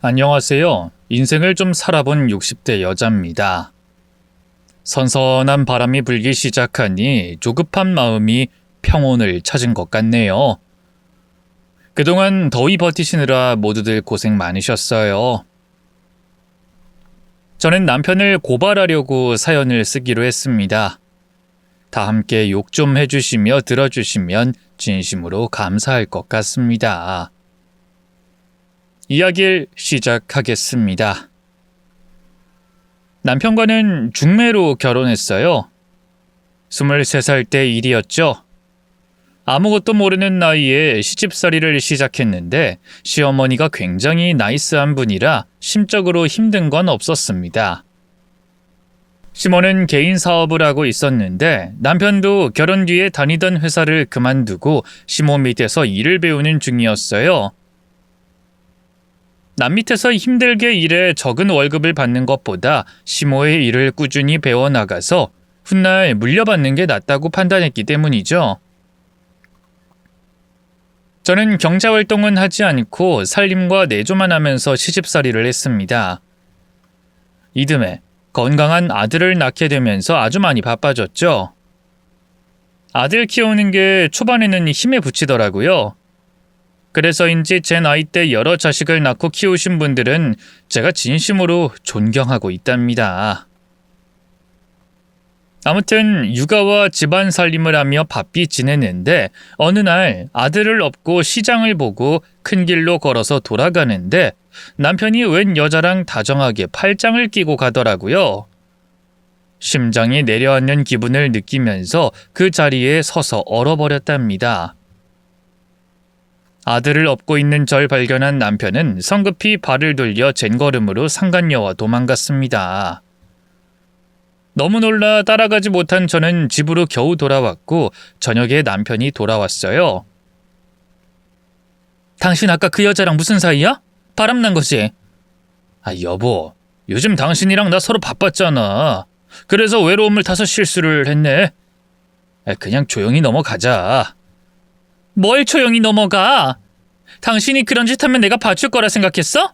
안녕하세요. 인생을 좀 살아본 60대 여자입니다. 선선한 바람이 불기 시작하니 조급한 마음이 평온을 찾은 것 같네요. 그동안 더위 버티시느라 모두들 고생 많으셨어요. 저는 남편을 고발하려고 사연을 쓰기로 했습니다. 다 함께 욕 좀 해주시며 들어주시면 진심으로 감사할 것 같습니다. 이야기를 시작하겠습니다. 남편과는 중매로 결혼했어요. 23살 때 일이었죠. 아무것도 모르는 나이에 시집살이를 시작했는데 시어머니가 굉장히 나이스한 분이라 심적으로 힘든 건 없었습니다. 시모는 개인 사업을 하고 있었는데 남편도 결혼 뒤에 다니던 회사를 그만두고 시모 밑에서 일을 배우는 중이었어요. 남 밑에서 힘들게 일해 적은 월급을 받는 것보다 시모의 일을 꾸준히 배워나가서 훗날 물려받는 게 낫다고 판단했기 때문이죠. 저는 경제활동은 하지 않고 살림과 내조만 하면서 시집살이를 했습니다. 이듬해 건강한 아들을 낳게 되면서 아주 많이 바빠졌죠. 아들 키우는 게 초반에는 힘에 부치더라고요. 그래서인지 제 나이 때 여러 자식을 낳고 키우신 분들은 제가 진심으로 존경하고 있답니다. 아무튼 육아와 집안 살림을 하며 바삐 지내는데 어느 날 아들을 업고 시장을 보고 큰 길로 걸어서 돌아가는데 남편이 웬 여자랑 다정하게 팔짱을 끼고 가더라고요. 심장이 내려앉는 기분을 느끼면서 그 자리에 서서 얼어버렸답니다. 아들을 업고 있는 절 발견한 남편은 성급히 발을 돌려 젠걸음으로 상간녀와 도망갔습니다. 너무 놀라 따라가지 못한 저는 집으로 겨우 돌아왔고 저녁에 남편이 돌아왔어요. 당신 아까 그 여자랑 무슨 사이야? 바람난 거지? 여보, 요즘 당신이랑 나 서로 바빴잖아. 그래서 외로움을 타서 실수를 했네. 그냥 조용히 넘어가자. 뭘 조용히 넘어가? 당신이 그런 짓 하면 내가 봐줄 거라 생각했어?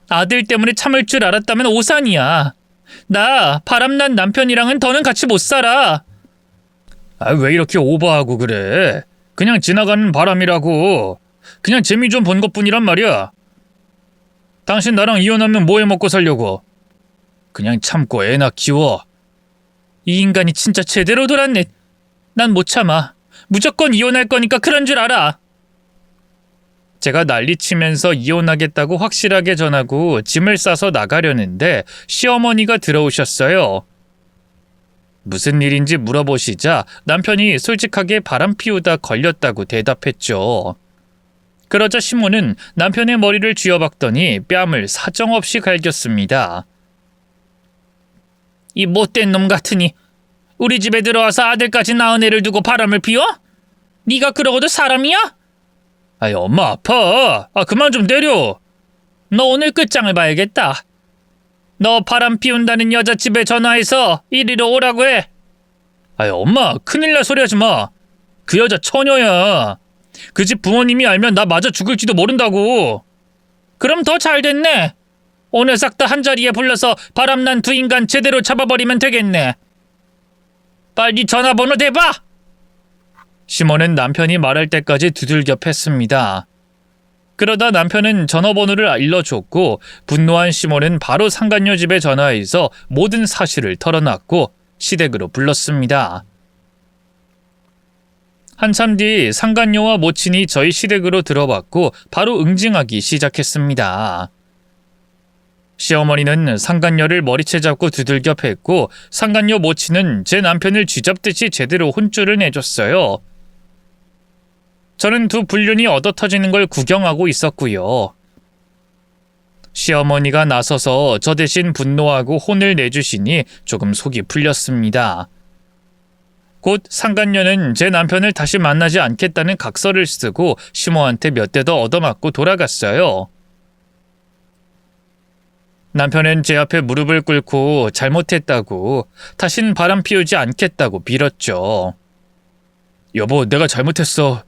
아들 때문에 참을 줄 알았다면 오산이야. 나 바람난 남편이랑은 더는 같이 못 살아. 왜 이렇게 오버하고 그래? 그냥 지나가는 바람이라고. 그냥 재미 좀 본 것뿐이란 말이야. 당신 나랑 이혼하면 뭐 해 먹고 살려고? 그냥 참고 애나 키워. 이 인간이 진짜 제대로 돌았네. 난 못 참아. 무조건 이혼할 거니까 그런 줄 알아. 제가 난리치면서 이혼하겠다고 확실하게 전하고 짐을 싸서 나가려는데 시어머니가 들어오셨어요. 무슨 일인지 물어보시자 남편이 솔직하게 바람 피우다 걸렸다고 대답했죠. 그러자 시모는 남편의 머리를 쥐어박더니 뺨을 사정없이 갈겼습니다. 이 못된 놈 같으니 우리 집에 들어와서 아들까지 낳은 애를 두고 바람을 피워? 네가 그러고도 사람이야? 엄마 아파. 그만 좀 때려. 너 오늘 끝장을 봐야겠다. 너 바람 피운다는 여자 집에 전화해서 이리로 오라고 해. 엄마 큰일 날 소리 하지 마. 그 여자 처녀야. 그 집 부모님이 알면 나 맞아 죽을지도 모른다고. 그럼 더 잘 됐네. 오늘 싹 다 한자리에 불러서 바람난 두 인간 제대로 잡아버리면 되겠네. 빨리 전화번호 대봐. 시모는 남편이 말할 때까지 두들겨 팼습니다. 그러다 남편은 전화번호를 일러줬고 분노한 시모는 바로 상간녀 집에 전화해서 모든 사실을 털어놨고 시댁으로 불렀습니다. 한참 뒤 상간녀와 모친이 저희 시댁으로 들어왔고 바로 응징하기 시작했습니다. 시어머니는 상간녀를 머리채 잡고 두들겨 팼고 상간녀 모친은 제 남편을 쥐잡듯이 제대로 혼쭐을 내줬어요. 저는 두 불륜이 얻어터지는 걸 구경하고 있었고요. 시어머니가 나서서 저 대신 분노하고 혼을 내주시니 조금 속이 풀렸습니다. 곧 상간녀는 제 남편을 다시 만나지 않겠다는 각서를 쓰고 시모한테 몇 대 더 얻어맞고 돌아갔어요. 남편은 제 앞에 무릎을 꿇고 잘못했다고, 다신 바람 피우지 않겠다고 빌었죠. 여보, 내가 잘못했어.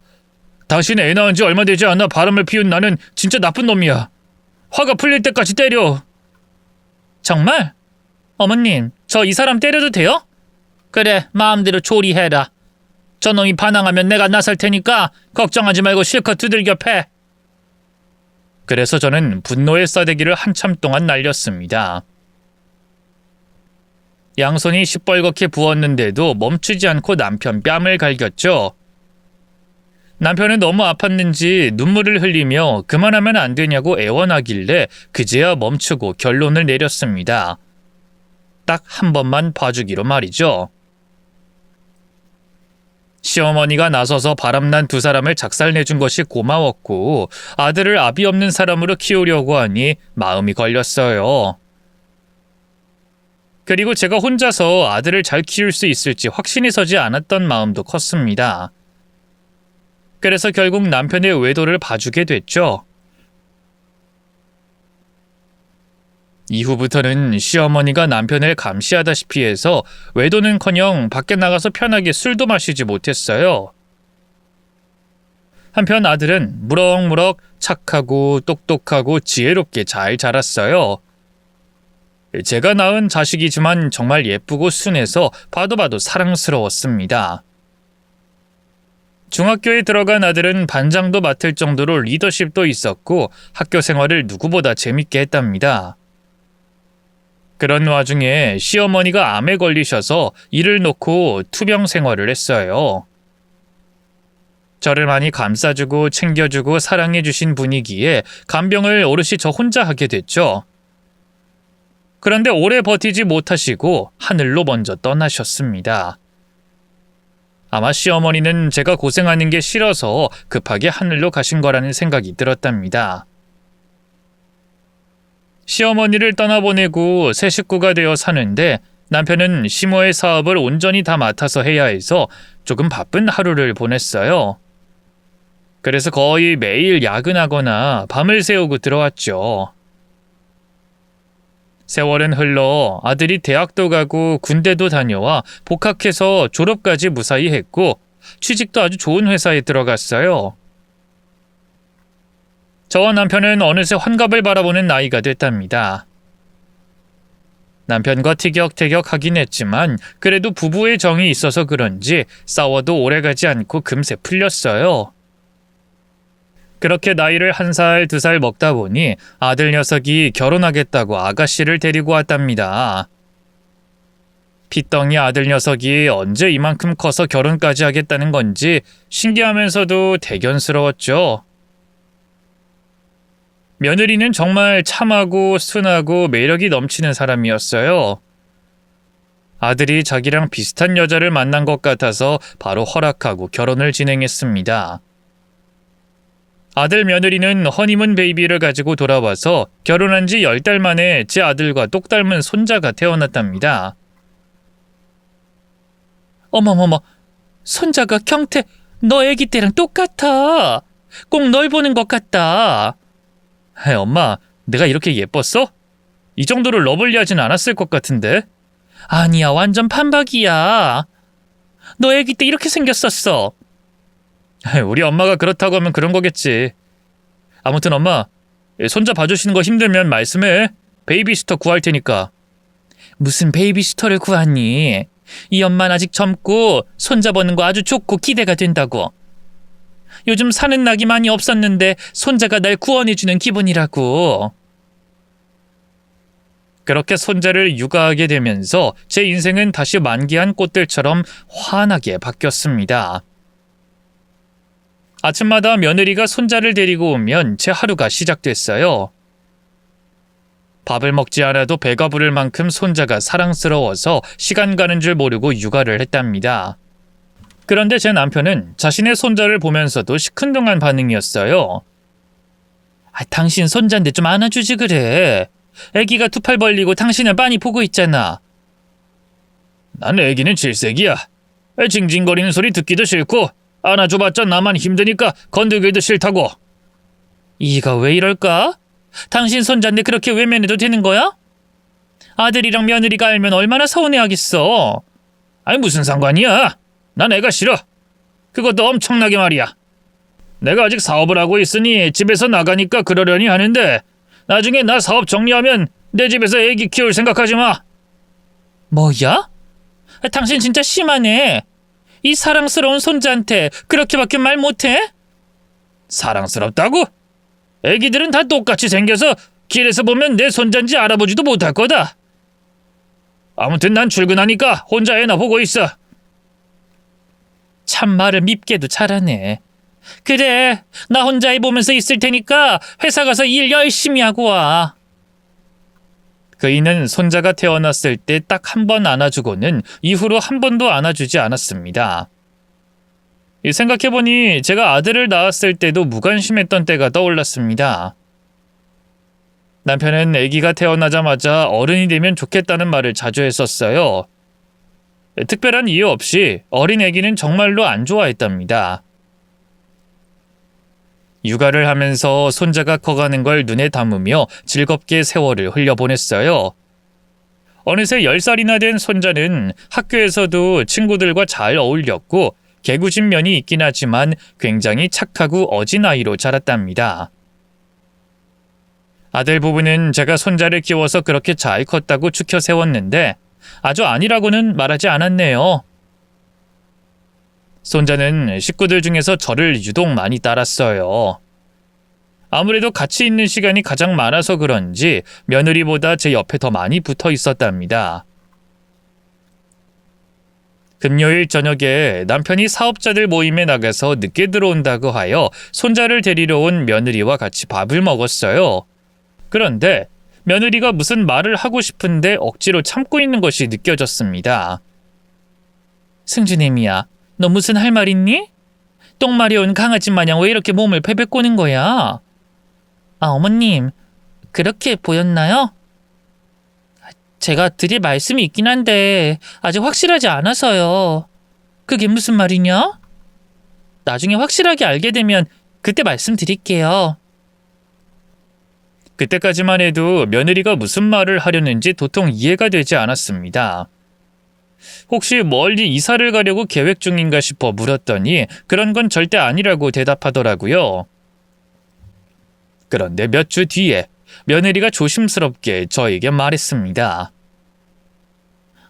당신이 애 낳은 지 얼마 되지 않아 바람을 피운 나는 진짜 나쁜 놈이야. 화가 풀릴 때까지 때려. 정말? 어머님, 저 이 사람 때려도 돼요? 그래, 마음대로 조리해라. 저놈이 반항하면 내가 나설 테니까 걱정하지 말고 실컷 두들겨 패. 그래서 저는 분노의 싸대기를 한참 동안 날렸습니다. 양손이 시뻘겋게 부었는데도 멈추지 않고 남편 뺨을 갈겼죠. 남편은 너무 아팠는지 눈물을 흘리며 그만하면 안 되냐고 애원하길래 그제야 멈추고 결론을 내렸습니다. 딱 한 번만 봐주기로 말이죠. 시어머니가 나서서 바람난 두 사람을 작살내준 것이 고마웠고 아들을 아비 없는 사람으로 키우려고 하니 마음이 걸렸어요. 그리고 제가 혼자서 아들을 잘 키울 수 있을지 확신이 서지 않았던 마음도 컸습니다. 그래서 결국 남편의 외도를 봐주게 됐죠. 이후부터는 시어머니가 남편을 감시하다시피 해서 외도는커녕 밖에 나가서 편하게 술도 마시지 못했어요. 한편 아들은 무럭무럭 착하고 똑똑하고 지혜롭게 잘 자랐어요. 제가 낳은 자식이지만 정말 예쁘고 순해서 봐도 사랑스러웠습니다. 중학교에 들어간 아들은 반장도 맡을 정도로 리더십도 있었고 학교 생활을 누구보다 재밌게 했답니다. 그런 와중에 시어머니가 암에 걸리셔서 일을 놓고 투병 생활을 했어요. 저를 많이 감싸주고 챙겨주고 사랑해주신 분이기에 간병을 오롯이 저 혼자 하게 됐죠. 그런데 오래 버티지 못하시고 하늘로 먼저 떠나셨습니다. 아마 시어머니는 제가 고생하는 게 싫어서 급하게 하늘로 가신 거라는 생각이 들었답니다. 시어머니를 떠나보내고 새 식구가 되어 사는데 남편은 시모의 사업을 온전히 다 맡아서 해야 해서 조금 바쁜 하루를 보냈어요. 그래서 거의 매일 야근하거나 밤을 새우고 들어왔죠. 세월은 흘러 아들이 대학도 가고 군대도 다녀와 복학해서 졸업까지 무사히 했고 취직도 아주 좋은 회사에 들어갔어요. 저와 남편은 어느새 환갑을 바라보는 나이가 됐답니다. 남편과 티격태격하긴 했지만 그래도 부부의 정이 있어서 그런지 싸워도 오래가지 않고 금세 풀렸어요. 그렇게 나이를 1살, 2살 먹다 보니 아들 녀석이 결혼하겠다고 아가씨를 데리고 왔답니다. 핏덩이 아들 녀석이 언제 이만큼 커서 결혼까지 하겠다는 건지 신기하면서도 대견스러웠죠. 며느리는 정말 참하고 순하고 매력이 넘치는 사람이었어요. 아들이 자기랑 비슷한 여자를 만난 것 같아서 바로 허락하고 결혼을 진행했습니다. 아들 며느리는 허니문 베이비를 가지고 돌아와서 결혼한 지 10달 만에 제 아들과 똑 닮은 손자가 태어났답니다. 어머머머, 손자가 경태, 너 애기 때랑 똑같아. 꼭 널 보는 것 같다. 엄마, 내가 이렇게 예뻤어? 이 정도로 러블리하진 않았을 것 같은데? 아니야, 완전 판박이야. 너 애기 때 이렇게 생겼었어. 우리 엄마가 그렇다고 하면 그런 거겠지. 아무튼 엄마, 손자 봐주시는 거 힘들면 말씀해. 베이비시터 구할 테니까. 무슨 베이비시터를 구하니? 이 엄마는 아직 젊고 손자 보는 거 아주 좋고 기대가 된다고. 요즘 사는 낙이 많이 없었는데 손자가 날 구원해주는 기분이라고. 그렇게 손자를 육아하게 되면서 제 인생은 다시 만개한 꽃들처럼 환하게 바뀌었습니다. 아침마다 며느리가 손자를 데리고 오면 제 하루가 시작됐어요. 밥을 먹지 않아도 배가 부를 만큼 손자가 사랑스러워서 시간 가는 줄 모르고 육아를 했답니다. 그런데 제 남편은 자신의 손자를 보면서도 시큰둥한 반응이었어요. 당신 손자인데 좀 안아주지 그래. 애기가 두 팔 벌리고 당신을 빤히 보고 있잖아. 난 애기는 질색이야. 징징거리는 소리 듣기도 싫고 안아줘봤자 나만 힘드니까 건들기도 싫다고. 이가 왜 이럴까? 당신 손자인데 그렇게 외면해도 되는 거야? 아들이랑 며느리가 알면 얼마나 서운해하겠어. 아니 무슨 상관이야. 난 애가 싫어. 그것도 엄청나게 말이야. 내가 아직 사업을 하고 있으니 집에서 나가니까 그러려니 하는데 나중에 나 사업 정리하면 내 집에서 애기 키울 생각하지 마. 뭐야? 당신 진짜 심하네. 이 사랑스러운 손자한테 그렇게밖에 말 못해? 사랑스럽다고? 애기들은 다 똑같이 생겨서 길에서 보면 내 손자인지 알아보지도 못할 거다. 아무튼 난 출근하니까 혼자 애나 보고 있어. 참 말을 밉게도 잘하네. 그래, 나 혼자 애 보면서 있을 테니까 회사 가서 일 열심히 하고 와. 그이는 손자가 태어났을 때 딱 한 번 안아주고는 이후로 한 번도 안아주지 않았습니다. 생각해보니 제가 아들을 낳았을 때도 무관심했던 때가 떠올랐습니다. 남편은 아기가 태어나자마자 어른이 되면 좋겠다는 말을 자주 했었어요. 특별한 이유 없이 어린 아기는 정말로 안 좋아했답니다. 육아를 하면서 손자가 커가는 걸 눈에 담으며 즐겁게 세월을 흘려보냈어요. 어느새 10살이나 된 손자는 학교에서도 친구들과 잘 어울렸고 개구진 면이 있긴 하지만 굉장히 착하고 어진 아이로 자랐답니다. 아들 부부는 제가 손자를 키워서 그렇게 잘 컸다고 추켜 세웠는데 아주 아니라고는 말하지 않았네요. 손자는 식구들 중에서 저를 유독 많이 따랐어요. 아무래도 같이 있는 시간이 가장 많아서 그런지 며느리보다 제 옆에 더 많이 붙어 있었답니다. 금요일 저녁에 남편이 사업자들 모임에 나가서 늦게 들어온다고 하여 손자를 데리러 온 며느리와 같이 밥을 먹었어요. 그런데 며느리가 무슨 말을 하고 싶은데 억지로 참고 있는 것이 느껴졌습니다. 승준애미야, 너 무슨 할 말 있니? 똥 마려운 강아지 마냥 왜 이렇게 몸을 패배 꼬는 거야? 아, 어머님, 그렇게 보였나요? 제가 드릴 말씀이 있긴 한데 아직 확실하지 않아서요. 그게 무슨 말이냐? 나중에 확실하게 알게 되면 그때 말씀드릴게요. 그때까지만 해도 며느리가 무슨 말을 하려는지 도통 이해가 되지 않았습니다. 혹시 멀리 이사를 가려고 계획 중인가 싶어 물었더니 그런 건 절대 아니라고 대답하더라고요. 그런데 몇 주 뒤에 며느리가 조심스럽게 저에게 말했습니다.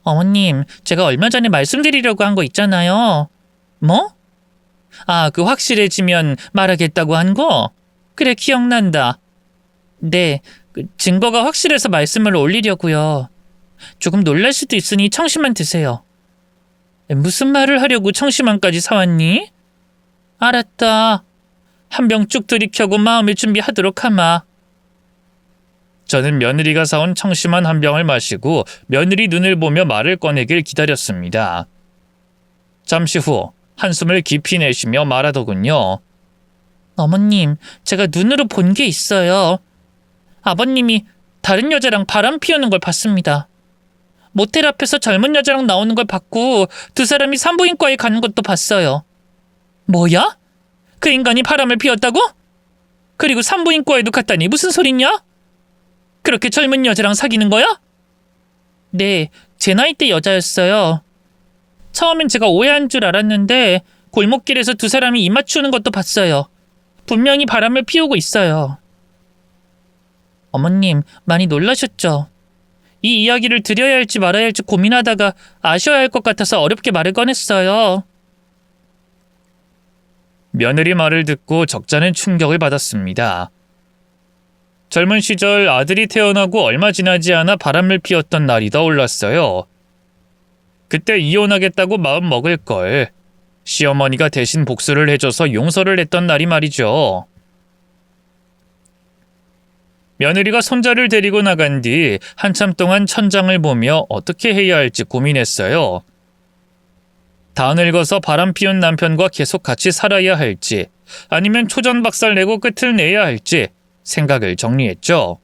어머님, 제가 얼마 전에 말씀드리려고 한 거 있잖아요. 뭐? 아, 그 확실해지면 말하겠다고 한 거? 그래, 기억난다. 네, 증거가 확실해서 말씀을 올리려고요. 조금 놀랄 수도 있으니 청심환 드세요. 무슨 말을 하려고 청심환까지 사왔니? 알았다. 한 병 쭉 들이켜고 마음의 준비하도록 하마. 저는 며느리가 사온 청심환 한 병을 마시고 며느리 눈을 보며 말을 꺼내길 기다렸습니다. 잠시 후 한숨을 깊이 내쉬며 말하더군요. 어머님, 제가 눈으로 본 게 있어요. 아버님이 다른 여자랑 바람 피우는 걸 봤습니다. 모텔 앞에서 젊은 여자랑 나오는 걸 봤고 두 사람이 산부인과에 가는 것도 봤어요. 뭐야? 그 인간이 바람을 피웠다고? 그리고 산부인과에도 갔다니 무슨 소리냐? 그렇게 젊은 여자랑 사귀는 거야? 네, 제 나이 때 여자였어요. 처음엔 제가 오해한 줄 알았는데 골목길에서 두 사람이 입 맞추는 것도 봤어요. 분명히 바람을 피우고 있어요. 어머님, 많이 놀라셨죠? 이 이야기를 드려야 할지 말아야 할지 고민하다가 아셔야 할 것 같아서 어렵게 말을 꺼냈어요. 며느리 말을 듣고 적잖은 충격을 받았습니다. 젊은 시절 아들이 태어나고 얼마 지나지 않아 바람을 피웠던 날이 떠올랐어요. 그때 이혼하겠다고 마음 먹을 걸. 시어머니가 대신 복수를 해줘서 용서를 했던 날이 말이죠. 며느리가 손자를 데리고 나간 뒤 한참 동안 천장을 보며 어떻게 해야 할지 고민했어요. 다 늙어서 바람 피운 남편과 계속 같이 살아야 할지 아니면 초전박살 내고 끝을 내야 할지 생각을 정리했죠.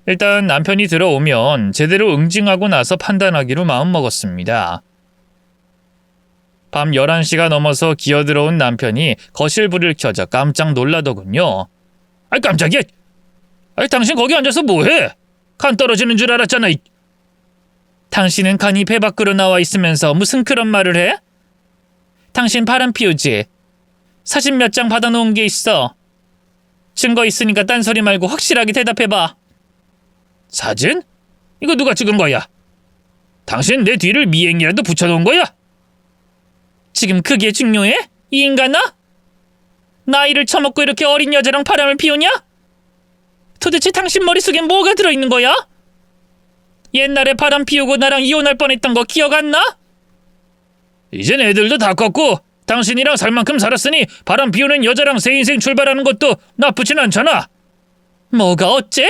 일단 남편이 들어오면 제대로 응징하고 나서 판단하기로 마음먹었습니다. 밤 11시가 넘어서 기어들어온 남편이 거실 불을 켜자 깜짝 놀라더군요. 아이 깜짝이야. 아이 당신 거기 앉아서 뭐해? 간 떨어지는 줄 알았잖아. 당신은 간이 배 밖으로 나와 있으면서 무슨 그런 말을 해? 당신 바람 피우지? 사진 몇 장 받아놓은 게 있어. 증거 있으니까 딴소리 말고 확실하게 대답해봐. 사진? 이거 누가 찍은 거야? 당신 내 뒤를 미행이라도 붙여놓은 거야? 지금 그게 중요해? 이 인간아? 나이를 처먹고 이렇게 어린 여자랑 바람을 피우냐? 도대체 당신 머릿속엔 뭐가 들어있는 거야? 옛날에 바람 피우고 나랑 이혼할 뻔했던 거 기억 안 나? 이젠 애들도 다 컸고 당신이랑 살 만큼 살았으니 바람 피우는 여자랑 새 인생 출발하는 것도 나쁘진 않잖아. 뭐가 어째?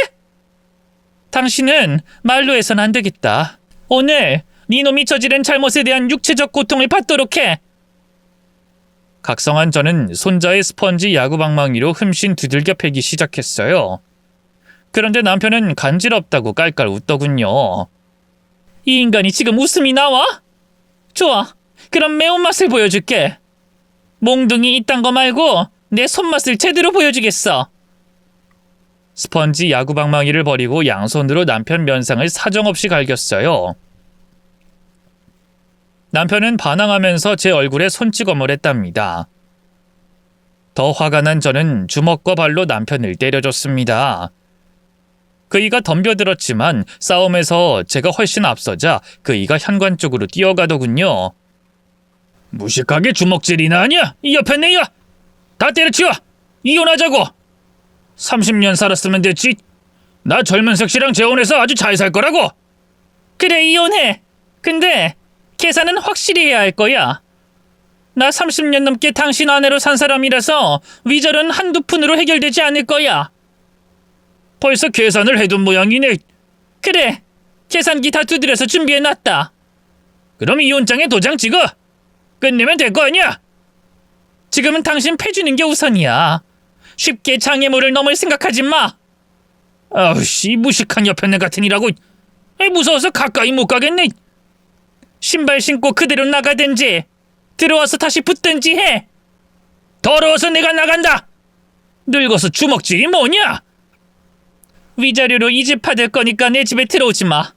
당신은 말로 해선 안 되겠다. 오늘 네 놈이 저지른 잘못에 대한 육체적 고통을 받도록 해. 각성한 저는 손자의 스펀지 야구방망이로 흠씬 두들겨 패기 시작했어요. 그런데 남편은 간지럽다고 깔깔 웃더군요. 이 인간이 지금 웃음이 나와? 좋아, 그럼 매운맛을 보여줄게. 몽둥이 이딴 거 말고 내 손맛을 제대로 보여주겠어. 스펀지 야구방망이를 버리고 양손으로 남편 면상을 사정없이 갈겼어요. 남편은 반항하면서 제 얼굴에 손찌검을 했답니다. 더 화가 난 저는 주먹과 발로 남편을 때려줬습니다. 그이가 덤벼들었지만 싸움에서 제가 훨씬 앞서자 그이가 현관 쪽으로 뛰어가더군요. 무식하게 주먹질이나 하냐? 이 옆에 내야! 다 때려치워! 이혼하자고! 30년 살았으면 됐지. 나 젊은 색시랑 재혼해서 아주 잘 살 거라고! 그래, 이혼해! 근데 계산은 확실히 해야 할 거야. 나 30년 넘게 당신 아내로 산 사람이라서 위자료는 한두 푼으로 해결되지 않을 거야. 벌써 계산을 해둔 모양이네. 그래, 계산기 다 두드려서 준비해놨다. 그럼 이혼장에 도장 찍어. 끝내면 될 거 아니야? 지금은 당신 패주는 게 우선이야. 쉽게 장애물을 넘을 생각하지 마. 아우씨, 무식한 여편네 같으니라고. 무서워서 가까이 못 가겠네. 신발 신고 그대로 나가든지 들어와서 다시 붙든지 해. 더러워서 내가 나간다. 늙어서 주먹질이 뭐냐? 위자료로 이 집 받을 거니까 내 집에 들어오지 마.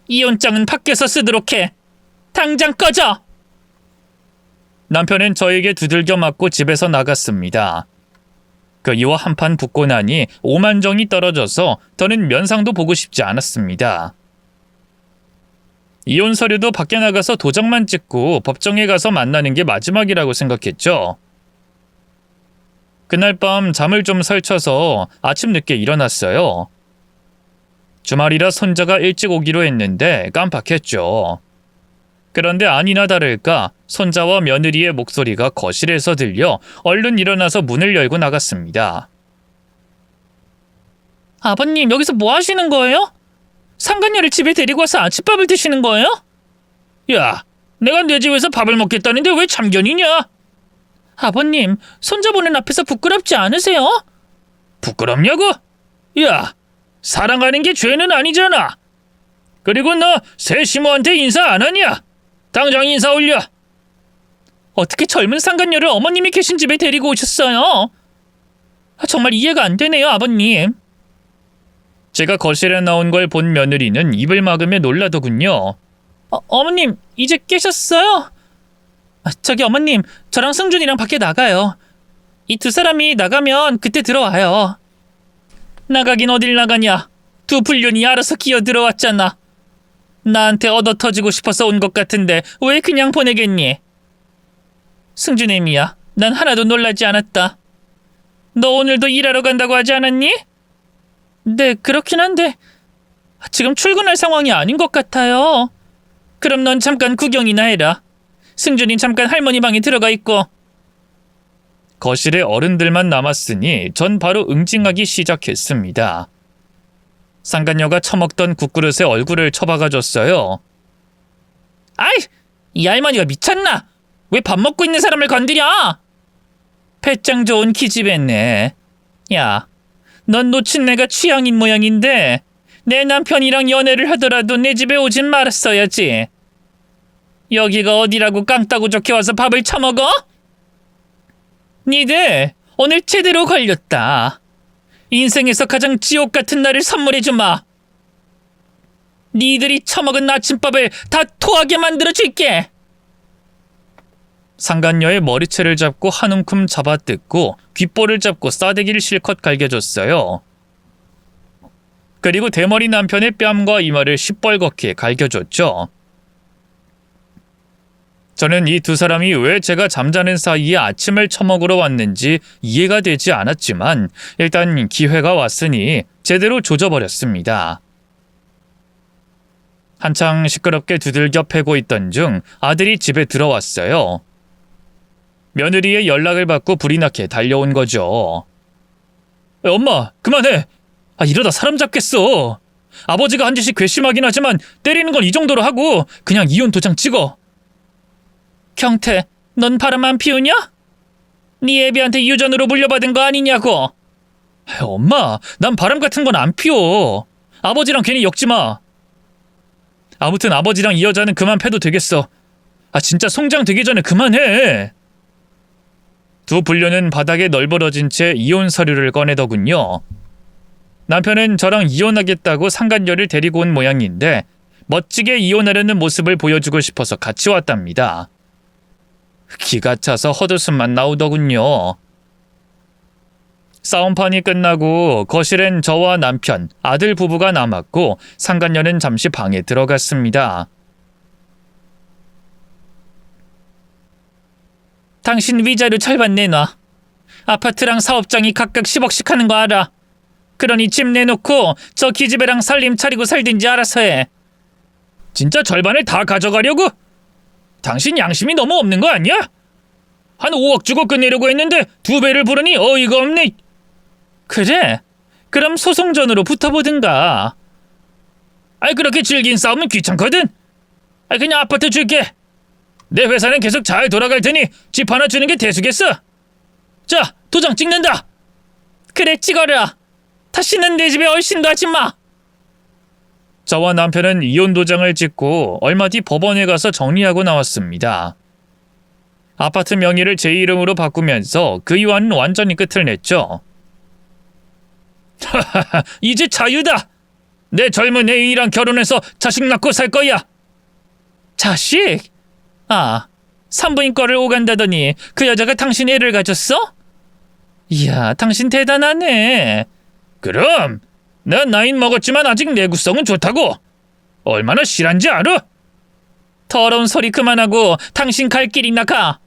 이혼장은 밖에서 쓰도록 해. 당장 꺼져. 남편은 저에게 두들겨 맞고 집에서 나갔습니다. 그 이와 한판 붙고 나니 오만정이 떨어져서 더는 면상도 보고 싶지 않았습니다. 이혼 서류도 밖에 나가서 도장만 찍고 법정에 가서 만나는 게 마지막이라고 생각했죠. 그날 밤 잠을 좀 설쳐서 아침 늦게 일어났어요. 주말이라 손자가 일찍 오기로 했는데 깜빡했죠. 그런데 아니나 다를까 손자와 며느리의 목소리가 거실에서 들려 얼른 일어나서 문을 열고 나갔습니다. 아버님, 여기서 뭐 하시는 거예요? 상간녀를 집에 데리고 와서 아침밥을 드시는 거예요? 야, 내가 내 집에서 밥을 먹겠다는데 왜 참견이냐? 아버님, 손자 보는 앞에서 부끄럽지 않으세요? 부끄럽냐고? 야, 사랑하는 게 죄는 아니잖아. 그리고 너 새 시모한테 인사 안 하냐? 당장 인사 올려. 어떻게 젊은 상간녀를 어머님이 계신 집에 데리고 오셨어요? 정말 이해가 안 되네요, 아버님. 제가 거실에 나온 걸 본 며느리는 입을 막으며 놀라더군요. 어머님, 이제 깨셨어요? 저기 어머님, 저랑 승준이랑 밖에 나가요. 이 두 사람이 나가면 그때 들어와요. 나가긴 어딜 나가냐. 두 불륜이 알아서 기어 들어왔잖아. 나한테 얻어 터지고 싶어서 온 것 같은데 왜 그냥 보내겠니? 승준애미야, 난 하나도 놀라지 않았다. 너 오늘도 일하러 간다고 하지 않았니? 네, 그렇긴 한데 지금 출근할 상황이 아닌 것 같아요. 그럼 넌 잠깐 구경이나 해라. 승준이 잠깐 할머니 방에 들어가 있고. 거실에 어른들만 남았으니 전 바로 응징하기 시작했습니다. 상간녀가 처먹던 국그릇에 얼굴을 처박아줬어요. 아이, 이 할머니가 미쳤나? 왜 밥 먹고 있는 사람을 건드려? 배짱 좋은 기집애네. 야, 넌 놓친 내가 취향인 모양인데 내 남편이랑 연애를 하더라도 내 집에 오진 말았어야지. 여기가 어디라고 깡따구 좋게 와서 밥을 처먹어? 니들 오늘 제대로 걸렸다. 인생에서 가장 지옥 같은 날을 선물해주마. 니들이 처먹은 아침밥을 다 토하게 만들어줄게. 상간녀의 머리채를 잡고 한 움큼 잡아뜯고 귓볼을 잡고 싸대기를 실컷 갈겨줬어요. 그리고 대머리 남편의 뺨과 이마를 시뻘겋게 갈겨줬죠. 저는 이 두 사람이 왜 제가 잠자는 사이에 아침을 처먹으러 왔는지 이해가 되지 않았지만 일단 기회가 왔으니 제대로 조져버렸습니다. 한창 시끄럽게 두들겨 패고 있던 중 아들이 집에 들어왔어요. 며느리의 연락을 받고 불이 나게 달려온 거죠. 엄마, 그만해. 이러다 사람 잡겠어. 아버지가 한 짓이 괘씸하긴 하지만 때리는 건 이 정도로 하고 그냥 이혼 도장 찍어. 경태, 넌 바람 안 피우냐? 네 애비한테 유전으로 물려받은 거 아니냐고. 엄마, 난 바람 같은 건 안 피워. 아버지랑 괜히 엮지 마. 아무튼 아버지랑 이 여자는 그만 패도 되겠어. 진짜 송장 되기 전에 그만해. 두 불륜은 바닥에 널브러진 채 이혼 서류를 꺼내더군요. 남편은 저랑 이혼하겠다고 상간녀를 데리고 온 모양인데 멋지게 이혼하려는 모습을 보여주고 싶어서 같이 왔답니다. 기가 차서 헛웃음만 나오더군요. 싸움판이 끝나고 거실엔 저와 남편, 아들 부부가 남았고 상간녀는 잠시 방에 들어갔습니다. 당신 위자료 절반 내놔. 아파트랑 사업장이 각각 10억씩 하는 거 알아. 그러니 집 내놓고 저 기집애랑 살림 차리고 살든지 알아서 해. 진짜 절반을 다 가져가려고? 당신 양심이 너무 없는 거 아니야? 한 5억 주고 끝내려고 했는데 2배를 부르니 어이가 없네. 그래? 그럼 소송전으로 붙어보든가. 그렇게 질긴 싸움은 귀찮거든. 그냥 아파트 줄게. 내 회사는 계속 잘 돌아갈 테니 집 하나 주는 게 대수겠어. 자, 도장 찍는다. 그래, 찍어라. 다시는 내 집에 얼씬도 하지 마. 저와 남편은 이혼 도장을 찍고 얼마 뒤 법원에 가서 정리하고 나왔습니다. 아파트 명의를 제 이름으로 바꾸면서 그 이와는 완전히 끝을 냈죠. 하하하, 이제 자유다. 내 젊은 애인이랑 결혼해서 자식 낳고 살 거야. 자식? 산부인과를 오간다더니 그 여자가 당신 애를 가졌어? 이야, 당신 대단하네. 그럼 난 나이는 먹었지만 아직 내구성은 좋다고. 얼마나 실한지 알아? 더러운 소리 그만하고 당신 갈 길이나 가.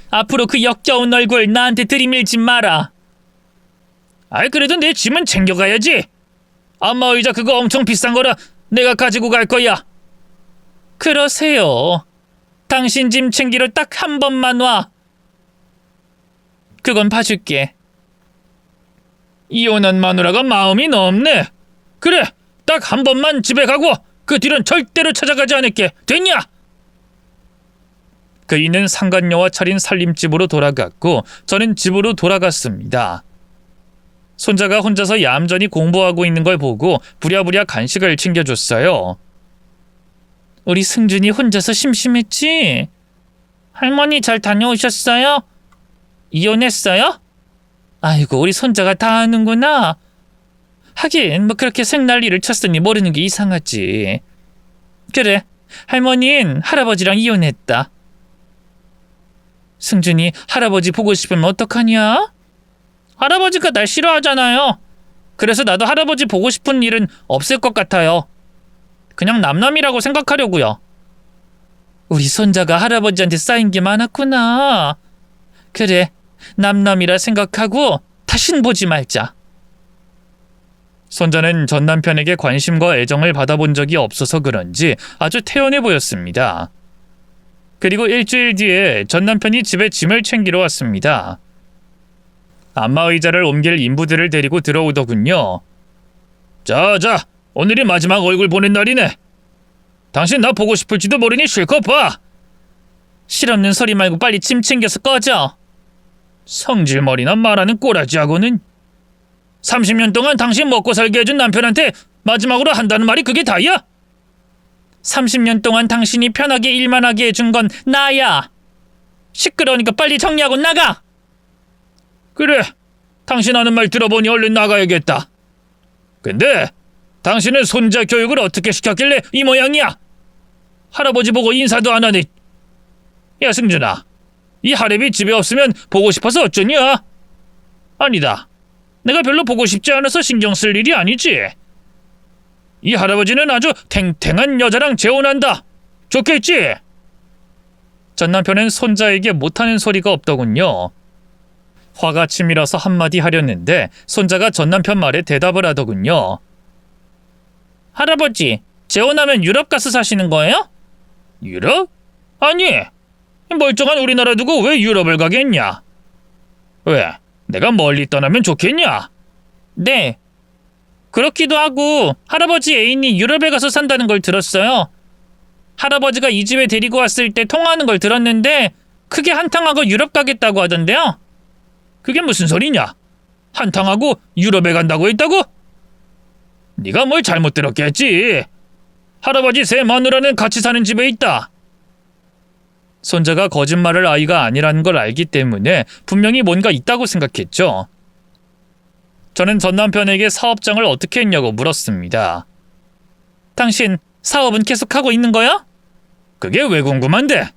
앞으로 그 역겨운 얼굴 나한테 들이밀지 마라. 그래도 내 짐은 챙겨가야지. 안마의자 그거 엄청 비싼 거라 내가 가지고 갈 거야. 그러세요. 당신 짐 챙기러 딱 한 번만 와. 그건 봐줄게. 이혼한 마누라가 마음이 넓네. 그래, 딱 한 번만 집에 가고 그 뒤는 절대로 찾아가지 않을게. 됐냐? 그이는 상간녀와 차린 살림집으로 돌아갔고 저는 집으로 돌아갔습니다. 손자가 혼자서 얌전히 공부하고 있는 걸 보고 부랴부랴 간식을 챙겨줬어요. 우리 승준이 혼자서 심심했지? 할머니 잘 다녀오셨어요? 이혼했어요? 아이고, 우리 손자가 다 아는구나. 하긴 그렇게 생난리를 쳤으니 모르는 게 이상하지. 그래, 할머니는 할아버지랑 이혼했다. 승준이 할아버지 보고 싶으면 어떡하냐? 할아버지가 날 싫어하잖아요. 그래서 나도 할아버지 보고 싶은 일은 없을 것 같아요. 그냥 남남이라고 생각하려고요. 우리 손자가 할아버지한테 쌓인 게 많았구나. 그래, 남남이라 생각하고 다신 보지 말자. 손자는 전 남편에게 관심과 애정을 받아본 적이 없어서 그런지 아주 태연해 보였습니다. 그리고 일주일 뒤에 전 남편이 집에 짐을 챙기러 왔습니다. 안마의자를 옮길 인부들을 데리고 들어오더군요. 자, 오늘이 마지막 얼굴 보는 날이네. 당신 나 보고 싶을지도 모르니 실컷 봐. 실없는 소리 말고 빨리 짐 챙겨서 꺼져. 성질머리나 말하는 꼬라지하고는. 30년 동안 당신 먹고 살게 해준 남편한테 마지막으로 한다는 말이 그게 다야? 30년 동안 당신이 편하게 일만 하게 해준 건 나야. 시끄러우니까 빨리 정리하고 나가. 그래, 당신 하는 말 들어보니 얼른 나가야겠다. 근데 당신은 손자 교육을 어떻게 시켰길래 이 모양이야? 할아버지 보고 인사도 안 하니. 야, 승준아, 이 할애비 집에 없으면 보고 싶어서 어쩌냐? 아니다. 내가 별로 보고 싶지 않아서 신경 쓸 일이 아니지. 이 할아버지는 아주 탱탱한 여자랑 재혼한다. 좋겠지? 전 남편은 손자에게 못하는 소리가 없더군요. 화가 치밀어서 한마디 하려는데 손자가 전 남편 말에 대답을 하더군요. 할아버지, 재혼하면 유럽 가서 사시는 거예요? 유럽? 아니, 멀쩡한 우리나라 두고 왜 유럽을 가겠냐? 왜? 내가 멀리 떠나면 좋겠냐? 네. 그렇기도 하고 할아버지 애인이 유럽에 가서 산다는 걸 들었어요. 할아버지가 이 집에 데리고 왔을 때 통화하는 걸 들었는데 크게 한탕하고 유럽 가겠다고 하던데요. 그게 무슨 소리냐? 한탕하고 유럽에 간다고 했다고? 네가 뭘 잘못 들었겠지. 할아버지 새 마누라는 같이 사는 집에 있다. 손자가 거짓말을 아이가 아니라는 걸 알기 때문에 분명히 뭔가 있다고 생각했죠. 저는 전 남편에게 사업장을 어떻게 했냐고 물었습니다. 당신 사업은 계속하고 있는 거야? 그게 왜 궁금한데?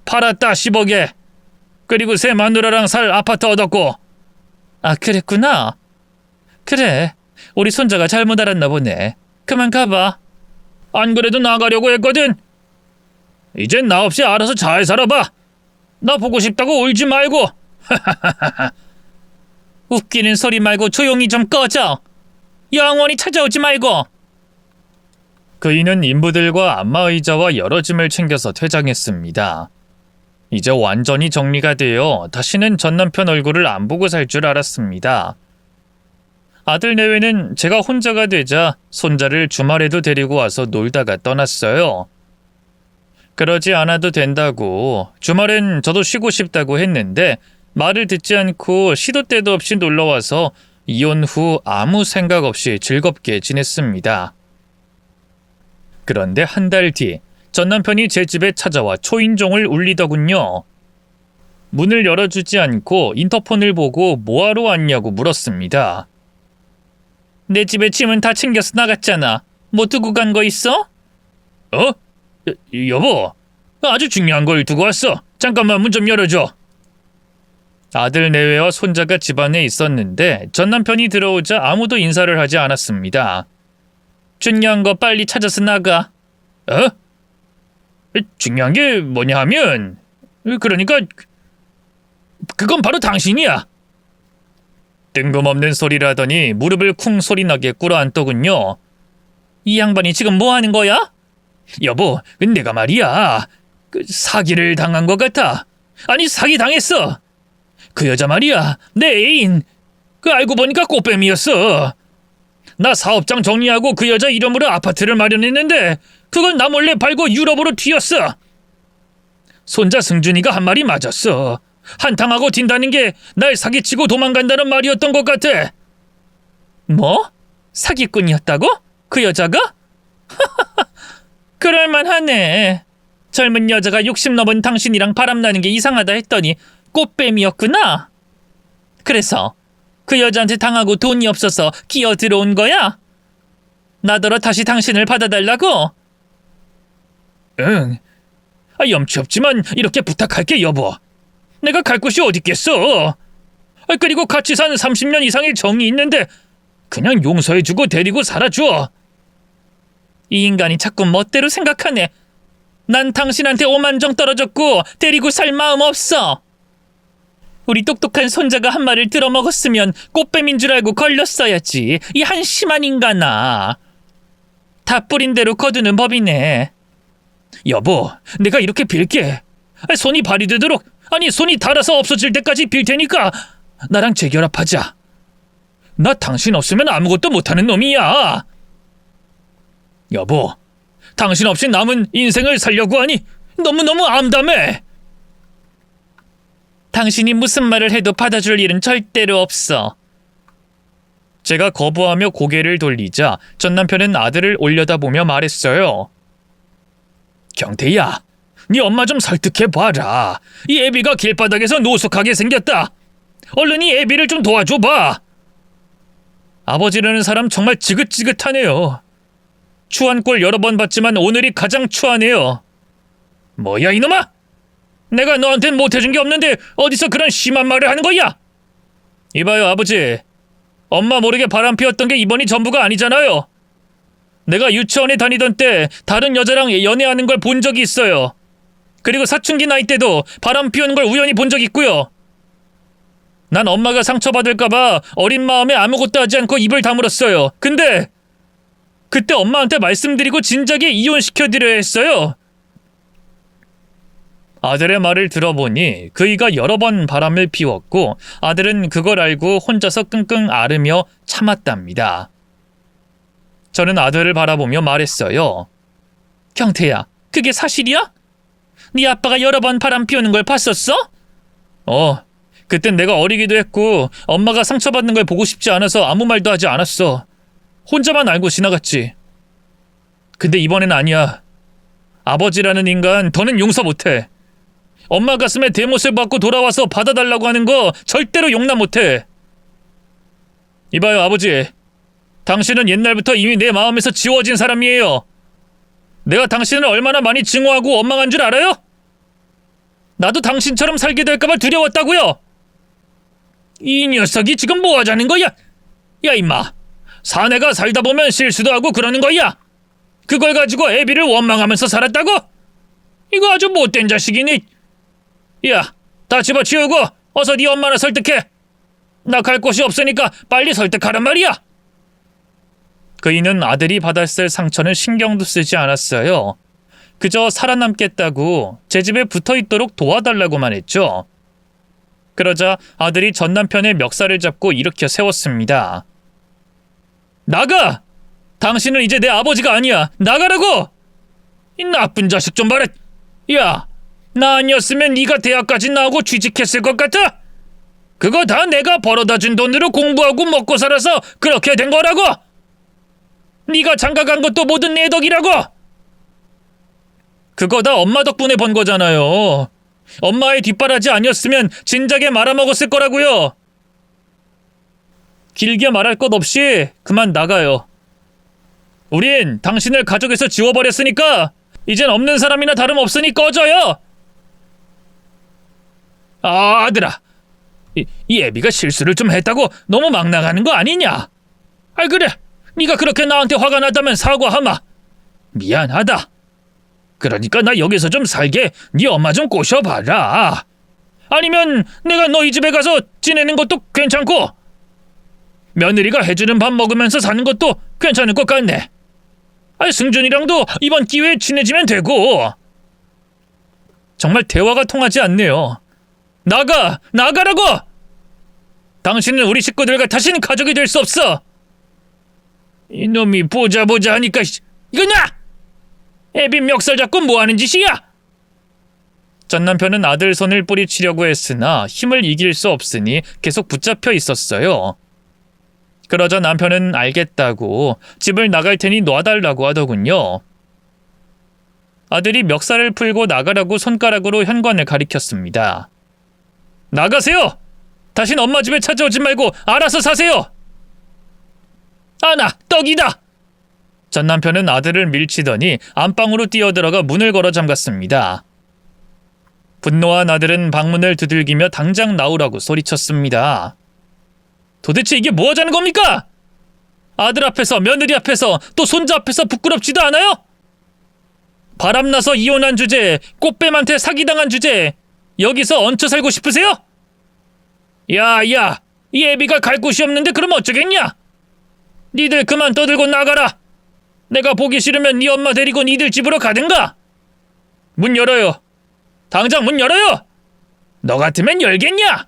팔았다 10억에. 그리고 새 마누라랑 살 아파트 얻었고. 아, 그랬구나. 그래, 우리 손자가 잘못 알았나 보네. 그만 가봐. 안 그래도 나가려고 했거든. 이젠 나 없이 알아서 잘 살아봐. 나 보고 싶다고 울지 말고. 웃기는 소리 말고 조용히 좀 꺼져. 영원히 찾아오지 말고. 그이는 인부들과 안마의자와 여러 짐을 챙겨서 퇴장했습니다. 이제 완전히 정리가 되어 다시는 전 남편 얼굴을 안 보고 살 줄 알았습니다. 아들 내외는 제가 혼자가 되자 손자를 주말에도 데리고 와서 놀다가 떠났어요. 그러지 않아도 된다고, 주말엔 저도 쉬고 싶다고 했는데 말을 듣지 않고 시도 때도 없이 놀러와서 이혼 후 아무 생각 없이 즐겁게 지냈습니다. 그런데 한 달 뒤, 전 남편이 제 집에 찾아와 초인종을 울리더군요. 문을 열어주지 않고 인터폰을 보고 뭐하러 왔냐고 물었습니다. 내 집에 짐은 다 챙겨서 나갔잖아. 뭐 두고 간 거 있어? 어? 여보, 아주 중요한 걸 두고 왔어. 잠깐만 문 좀 열어줘. 아들 내외와 손자가 집안에 있었는데 전 남편이 들어오자 아무도 인사를 하지 않았습니다. 중요한 거 빨리 찾아서 나가. 어? 중요한 게 뭐냐 하면, 그러니까 그건 바로 당신이야. 뜬금없는 소리라더니 무릎을 쿵 소리나게 꿇어앉더군요. 이 양반이 지금 뭐 하는 거야? 여보, 내가 말이야, 사기를 당한 것 같아. 아니, 사기 당했어. 그 여자 말이야, 내 애인. 알고 보니까 꽃뱀이었어. 나 사업장 정리하고 그 여자 이름으로 아파트를 마련했는데 그걸 나 몰래 팔고 유럽으로 튀었어. 손자 승준이가 한 말이 맞았어. 한탕하고 튄다는 게 날 사기치고 도망간다는 말이었던 것 같아. 뭐? 사기꾼이었다고? 그 여자가? 그럴만하네. 젊은 여자가 60 넘은 당신이랑 바람나는 게 이상하다 했더니 꽃뱀이었구나. 그래서 그 여자한테 당하고 돈이 없어서 기어 들어온 거야? 나더러 다시 당신을 받아달라고? 응. 염치 없지만 이렇게 부탁할게, 여보. 내가 갈 곳이 어딨겠어. 그리고 같이 산 30년 이상의 정이 있는데 그냥 용서해주고 데리고 살아줘. 이 인간이 자꾸 멋대로 생각하네. 난 당신한테 오만정 떨어졌고 데리고 살 마음 없어. 우리 똑똑한 손자가 한 말을 들어먹었으면 꽃뱀인 줄 알고 걸렸어야지. 이 한심한 인간아. 다 뿌린 대로 거두는 법이네. 여보, 내가 이렇게 빌게. 손이 발이 되도록, 아니 손이 닳아서 없어질 때까지 빌 테니까 나랑 재결합하자. 나 당신 없으면 아무것도 못하는 놈이야. 여보, 당신 없이 남은 인생을 살려고 하니 너무너무 암담해. 당신이 무슨 말을 해도 받아줄 일은 절대로 없어. 제가 거부하며 고개를 돌리자 전 남편은 아들을 올려다보며 말했어요. 경태야, 네 엄마 좀 설득해봐라. 이 애비가 길바닥에서 노숙하게 생겼다. 얼른 이 애비를 좀 도와줘봐. 아버지라는 사람 정말 지긋지긋하네요. 추한 꼴 여러 번 봤지만 오늘이 가장 추하네요. 뭐야 이놈아? 내가 너한텐 못해준 게 없는데 어디서 그런 심한 말을 하는 거야? 이봐요, 아버지. 엄마 모르게 바람 피웠던 게 이번이 전부가 아니잖아요. 내가 유치원에 다니던 때 다른 여자랑 연애하는 걸 본 적이 있어요. 그리고 사춘기 나이 때도 바람 피우는 걸 우연히 본 적 있고요. 난 엄마가 상처받을까봐 어린 마음에 아무것도 하지 않고 입을 다물었어요. 근데 그때 엄마한테 말씀드리고 진작에 이혼시켜드려야 했어요. 아들의 말을 들어보니 그이가 여러 번 바람을 피웠고 아들은 그걸 알고 혼자서 끙끙 앓으며 참았답니다. 저는 아들을 바라보며 말했어요. 경태야, 그게 사실이야? 네 아빠가 여러 번 바람 피우는 걸 봤었어? 그땐 내가 어리기도 했고 엄마가 상처받는 걸 보고 싶지 않아서 아무 말도 하지 않았어. 혼자만 알고 지나갔지. 근데 이번엔 아니야. 아버지라는 인간 더는 용서 못해. 엄마 가슴에 대못을 받고 돌아와서 받아달라고 하는 거 절대로 용납 못해. 이봐요, 아버지. 당신은 옛날부터 이미 내 마음에서 지워진 사람이에요. 내가 당신을 얼마나 많이 증오하고 원망한 줄 알아요? 나도 당신처럼 살게 될까봐 두려웠다고요. 이 녀석이 지금 뭐 하자는 거야? 야, 임마. 사내가 살다 보면 실수도 하고 그러는 거야. 그걸 가지고 애비를 원망하면서 살았다고? 이거 아주 못된 자식이니. 야, 다 집어치우고 어서 네 엄마나 설득해. 나 갈 곳이 없으니까 빨리 설득하란 말이야. 그이는 아들이 받았을 상처는 신경도 쓰지 않았어요. 그저 살아남겠다고 제 집에 붙어있도록 도와달라고만 했죠. 그러자 아들이 전 남편의 멱살을 잡고 일으켜 세웠습니다. 나가! 당신은 이제 내 아버지가 아니야. 나가라고! 이 나쁜 자식 좀 봐라. 야, 나 아니었으면 네가 대학까지 나오고 취직했을 것 같아? 그거 다 내가 벌어다 준 돈으로 공부하고 먹고 살아서 그렇게 된 거라고! 네가 장가간 것도 모든 내 덕이라고! 그거 다 엄마 덕분에 번 거잖아요. 엄마의 뒷바라지 아니었으면 진작에 말아먹었을 거라고요. 길게 말할 것 없이 그만 나가요. 우린 당신을 가족에서 지워버렸으니까 이젠 없는 사람이나 다름없으니 꺼져요. 아, 아들아. 이 애비가 실수를 좀 했다고 너무 막 나가는 거 아니냐? 아, 그래. 네가 그렇게 나한테 화가 났다면 사과하마. 미안하다. 그러니까 나 여기서 좀 살게 네 엄마 좀 꼬셔봐라. 아니면 내가 너희 집에 가서 지내는 것도 괜찮고 며느리가 해주는 밥 먹으면서 사는 것도 괜찮을 것 같네. 승준이랑도 이번 기회에 친해지면 되고. 정말 대화가 통하지 않네요. 나가라고! 당신은 우리 식구들과 다시는 가족이 될 수 없어. 이놈이 보자 하니까 이거냐? 애비 멱살 잡고 뭐하는 짓이야? 전 남편은 아들 손을 뿌리치려고 했으나 힘을 이길 수 없으니 계속 붙잡혀 있었어요. 그러자 남편은 알겠다고 집을 나갈 테니 놔달라고 하더군요. 아들이 멱살을 풀고 나가라고 손가락으로 현관을 가리켰습니다. 나가세요! 다신 엄마 집에 찾아오지 말고 알아서 사세요! 아나, 떡이다! 전 남편은 아들을 밀치더니 안방으로 뛰어들어가 문을 걸어 잠갔습니다. 분노한 아들은 방문을 두들기며 당장 나오라고 소리쳤습니다. 도대체 이게 뭐 하자는 겁니까? 아들 앞에서, 며느리 앞에서, 또 손자 앞에서 부끄럽지도 않아요? 바람나서 이혼한 주제에, 꽃뱀한테 사기당한 주제에 여기서 얹혀 살고 싶으세요? 야, 이 애비가 갈 곳이 없는데 그럼 어쩌겠냐? 니들 그만 떠들고 나가라. 내가 보기 싫으면 네 엄마 데리고 니들 집으로 가든가. 문 열어요. 당장 문 열어요. 너 같으면 열겠냐?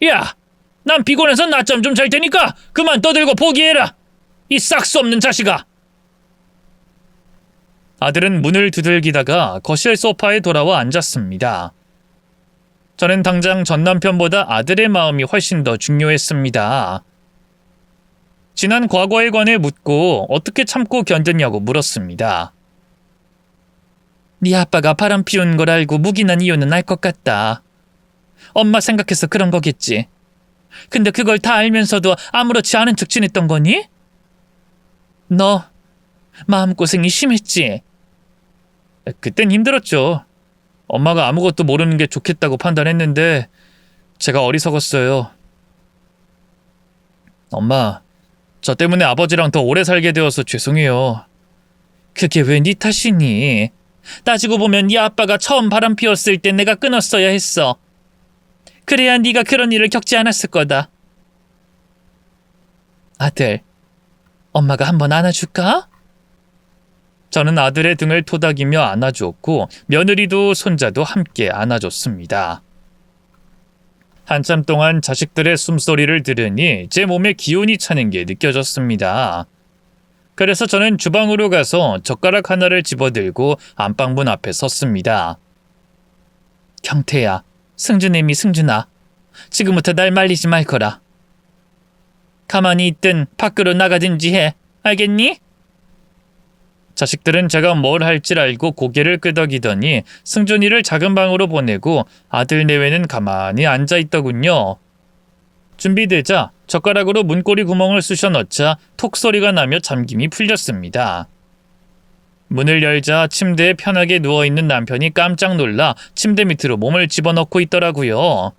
야, 난 피곤해서 낮잠 좀 잘 테니까 그만 떠들고 포기해라. 이 싹수 없는 자식아. 아들은 문을 두들기다가 거실 소파에 돌아와 앉았습니다. 저는 당장 전 남편보다 아들의 마음이 훨씬 더 중요했습니다. 지난 과거에 관해 묻고 어떻게 참고 견뎠냐고 물었습니다. 네 아빠가 바람 피운 걸 알고 묵인한 이유는 알 것 같다. 엄마 생각해서 그런 거겠지. 근데 그걸 다 알면서도 아무렇지 않은 척 지냈던 거니? 너 마음고생이 심했지? 그땐 힘들었죠. 엄마가 아무것도 모르는 게 좋겠다고 판단했는데 제가 어리석었어요. 엄마, 저 때문에 아버지랑 더 오래 살게 되어서 죄송해요. 그게 왜 네 탓이니? 따지고 보면 네 아빠가 처음 바람 피웠을 때 내가 끊었어야 했어. 그래야 네가 그런 일을 겪지 않았을 거다. 아들, 엄마가 한번 안아줄까? 저는 아들의 등을 토닥이며 안아주었고 며느리도 손자도 함께 안아줬습니다. 한참 동안 자식들의 숨소리를 들으니 제 몸에 기운이 차는 게 느껴졌습니다. 그래서 저는 주방으로 가서 젓가락 하나를 집어들고 안방문 앞에 섰습니다. 경태야, 승준애미 승준아, 지금부터 날 말리지 말거라. 가만히 있든 밖으로 나가든지 해. 알겠니? 자식들은 제가 뭘 할지 알고 고개를 끄덕이더니 승준이를 작은 방으로 보내고 아들 내외는 가만히 앉아있더군요. 준비되자 젓가락으로 문고리 구멍을 쑤셔 넣자 톡 소리가 나며 잠김이 풀렸습니다. 문을 열자 침대에 편하게 누워있는 남편이 깜짝 놀라 침대 밑으로 몸을 집어넣고 있더라고요.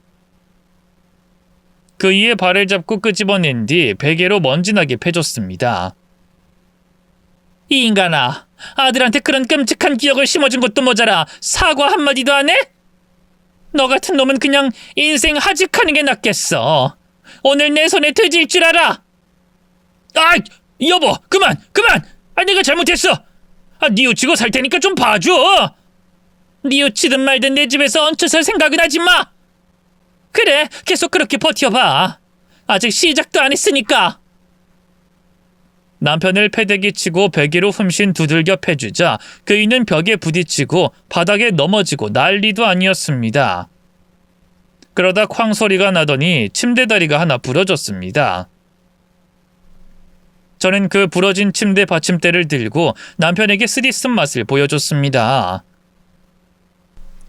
그 이에 발을 잡고 끄집어낸 뒤 베개로 먼지나게 패줬습니다. 이 인간아, 아들한테 그런 끔찍한 기억을 심어준 것도 모자라 사과 한마디도 안 해? 너 같은 놈은 그냥 인생 하직하는 게 낫겠어. 오늘 내 손에 돼질 줄 알아. 여보, 그만! 내가 잘못했어. 뉘우치고 살 테니까 좀 봐줘. 뉘우치든 말든 내 집에서 얹혀설 생각은 하지 마. 그래, 계속 그렇게 버텨봐. 아직 시작도 안 했으니까. 남편을 패대기 치고 베개로 흠씬 두들겨 패주자 그이는 벽에 부딪히고 바닥에 넘어지고 난리도 아니었습니다. 그러다 쾅 소리가 나더니 침대 다리가 하나 부러졌습니다. 저는 그 부러진 침대 받침대를 들고 남편에게 쓰디쓴 맛을 보여줬습니다.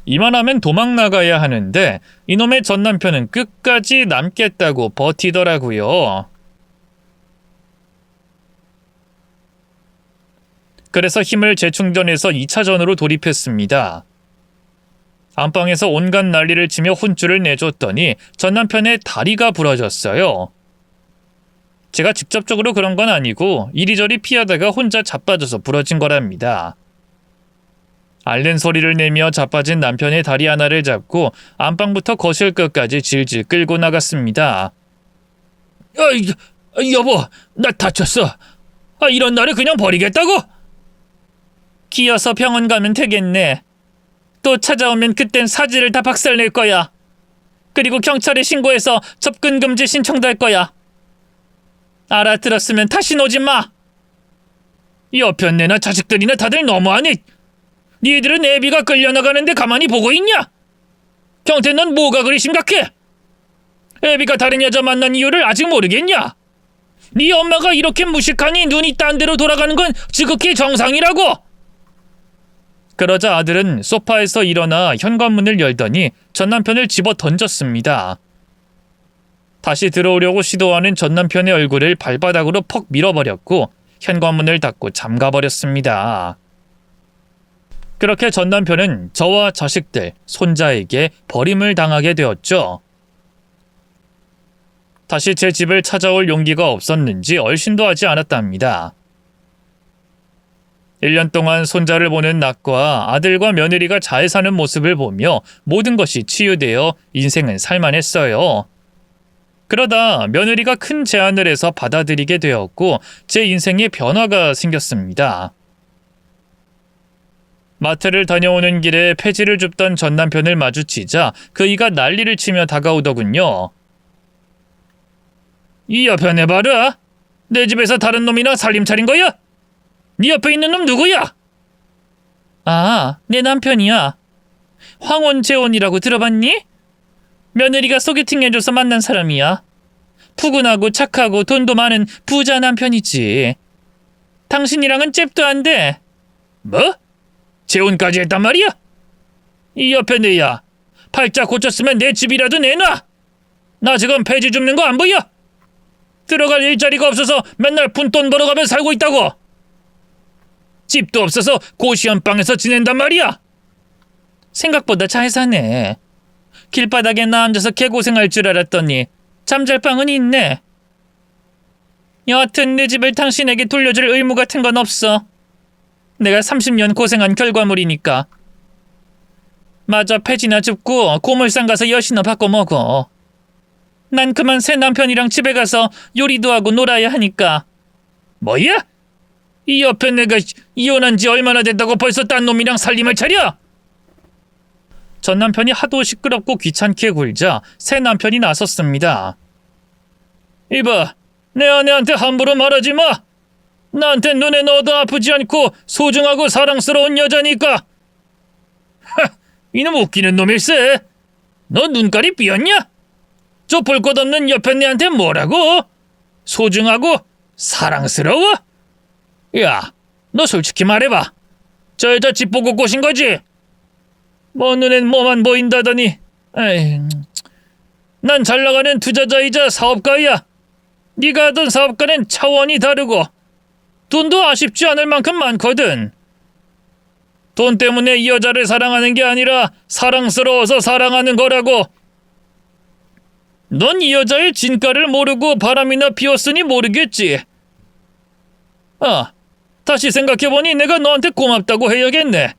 이만하면 도망 나가야 하는데 이놈의 전 남편은 끝까지 남겠다고 버티더라고요. 그래서 힘을 재충전해서 2차전으로 돌입했습니다. 안방에서 온갖 난리를 치며 혼쭐을 내줬더니 전 남편의 다리가 부러졌어요. 제가 직접적으로 그런 건 아니고 이리저리 피하다가 혼자 자빠져서 부러진 거랍니다. 앓는 소리를 내며 자빠진 남편의 다리 하나를 잡고 안방부터 거실 끝까지 질질 끌고 나갔습니다. 여보, 나 다쳤어. 이런 날을 그냥 버리겠다고? 기어서 병원 가면 되겠네. 또 찾아오면 그땐 사지를 다 박살낼 거야. 그리고 경찰에 신고해서 접근 금지 신청도 할 거야. 알아들었으면 다신 오지 마. 여편네나 자식들이나 다들 너무하니. 니들은 애비가 끌려나가는데 가만히 보고 있냐? 경태, 넌 뭐가 그리 심각해? 애비가 다른 여자 만난 이유를 아직 모르겠냐? 네 엄마가 이렇게 무식하니 눈이 딴 데로 돌아가는 건 지극히 정상이라고. 그러자 아들은 소파에서 일어나 현관문을 열더니 전 남편을 집어 던졌습니다. 다시 들어오려고 시도하는 전 남편의 얼굴을 발바닥으로 퍽 밀어버렸고 현관문을 닫고 잠가버렸습니다. 그렇게 전 남편은 저와 자식들, 손자에게 버림을 당하게 되었죠. 다시 제 집을 찾아올 용기가 없었는지 얼씬도 하지 않았답니다. 1년 동안 손자를 보는 낙과 아들과 며느리가 잘 사는 모습을 보며 모든 것이 치유되어 인생은 살만했어요. 그러다 며느리가 큰 제안을 해서 받아들이게 되었고 제 인생에 변화가 생겼습니다. 마트를 다녀오는 길에 폐지를 줍던 전 남편을 마주치자 그이가 난리를 치며 다가오더군요. 이 여편에 봐라. 내 집에서 다른 놈이나 살림 차린 거야? 네 옆에 있는 놈 누구야? 내 남편이야. 황원재원이라고 들어봤니? 며느리가 소개팅해줘서 만난 사람이야. 푸근하고 착하고 돈도 많은 부자 남편이지. 당신이랑은 잽도 안 돼. 뭐? 재혼까지 했단 말이야? 이 옆에 내야. 팔자 고쳤으면 내 집이라도 내놔. 나 지금 폐지 줍는 거 안 보여? 들어갈 일자리가 없어서 맨날 푼돈 벌어가며 살고 있다고. 집도 없어서 고시원방에서 지낸단 말이야. 생각보다 잘 사네. 길바닥에 나 앉아서 개고생할 줄 알았더니 잠잘 방은 있네. 여하튼 내 집을 당신에게 돌려줄 의무 같은 건 없어. 내가 30년 고생한 결과물이니까. 마저 폐지나 줍고 고물상 가서 여시나 바꿔 먹어. 난 그만 새 남편이랑 집에 가서 요리도 하고 놀아야 하니까. 뭐야? 이 옆에 내가 이혼한 지 얼마나 됐다고 벌써 딴 놈이랑 살림을 차려? 전 남편이 하도 시끄럽고 귀찮게 굴자 새 남편이 나섰습니다. 이봐, 내 아내한테 함부로 말하지 마. 나한테 눈에 넣어도 아프지 않고 소중하고 사랑스러운 여자니까. 하, 이놈 웃기는 놈일세. 너 눈깔이 삐었냐? 저 볼 것 없는 옆에 내한테 뭐라고? 소중하고 사랑스러워? 야, 너 솔직히 말해봐. 저 여자 집 보고 꼬신 거지? 뭐 눈엔 뭐만 보인다더니. 에이, 난 잘나가는 투자자이자 사업가야. 네가 하던 사업가는 차원이 다르고 돈도 아쉽지 않을 만큼 많거든. 돈 때문에 이 여자를 사랑하는 게 아니라 사랑스러워서 사랑하는 거라고. 넌 이 여자의 진가를 모르고 바람이나 피웠으니 모르겠지. 아, 다시 생각해보니 내가 너한테 고맙다고 해야겠네.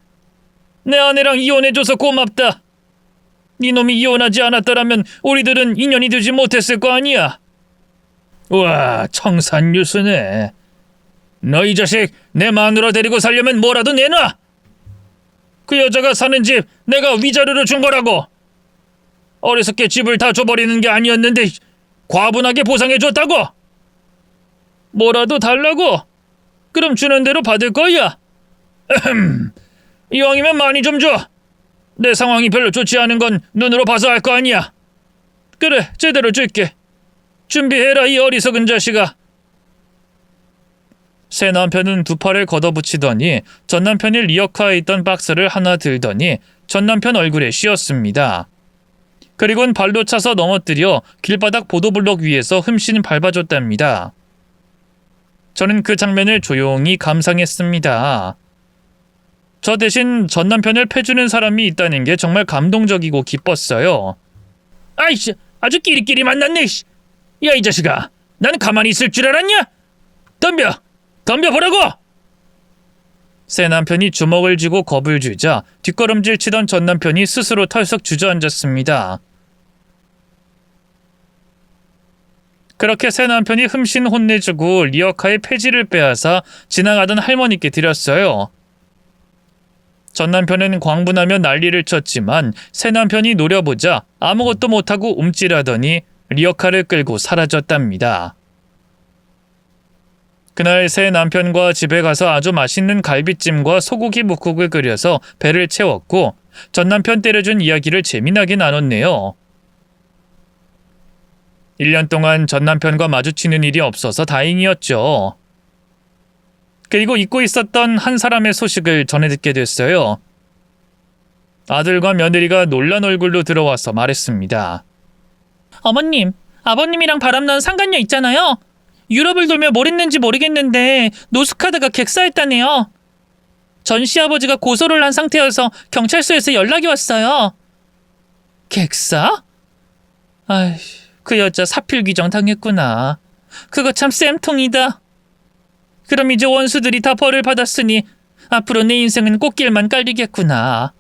내 아내랑 이혼해줘서 고맙다. 네 놈이 이혼하지 않았더라면 우리들은 인연이 되지 못했을 거 아니야. 와, 청산유수네. 너 이 자식 내 마누라 데리고 살려면 뭐라도 내놔. 그 여자가 사는 집 내가 위자료로 준 거라고. 어리석게 집을 다 줘버리는 게 아니었는데 과분하게 보상해줬다고. 뭐라도 달라고? 그럼 주는 대로 받을 거야. 이왕이면 많이 좀 줘. 내 상황이 별로 좋지 않은 건 눈으로 봐서 알 거 아니야. 그래, 제대로 줄게. 준비해라, 이 어리석은 자식아. 새 남편은 두 팔을 걷어붙이더니 전 남편이 리어카에 있던 박스를 하나 들더니 전 남편 얼굴에 씌었습니다. 그리고는 발로 차서 넘어뜨려 길바닥 보도블록 위에서 흠씬 밟아줬답니다. 저는 그 장면을 조용히 감상했습니다. 저 대신 전 남편을 패주는 사람이 있다는 게 정말 감동적이고 기뻤어요. 아이씨, 아주 끼리끼리 만났네. 야, 이 자식아, 난 가만히 있을 줄 알았냐? 덤벼보라고! 새 남편이 주먹을 쥐고 겁을 주자 뒷걸음질 치던 전 남편이 스스로 털썩 주저앉았습니다. 그렇게 새 남편이 흠씬 혼내주고 리어카의 폐지를 빼앗아 지나가던 할머니께 드렸어요. 전 남편은 광분하며 난리를 쳤지만 새 남편이 노려보자 아무것도 못하고 움찔하더니 리어카를 끌고 사라졌답니다. 그날 새 남편과 집에 가서 아주 맛있는 갈비찜과 소고기 묵국을 끓여서 배를 채웠고 전 남편 때려준 이야기를 재미나게 나눴네요. 1년 동안 전 남편과 마주치는 일이 없어서 다행이었죠. 그리고 잊고 있었던 한 사람의 소식을 전해 듣게 됐어요. 아들과 며느리가 놀란 얼굴로 들어와서 말했습니다. 어머님, 아버님이랑 바람난 상간녀 있잖아요. 유럽을 돌며 뭘 했는지 모르겠는데 노숙하다가 객사했다네요. 전 시아버지가 고소를 한 상태여서 경찰서에서 연락이 왔어요. 객사? 아이, 그 여자 사필 규정 당했구나. 그거 참 쌤통이다. 그럼 이제 원수들이 다 벌을 받았으니 앞으로 내 인생은 꽃길만 깔리겠구나.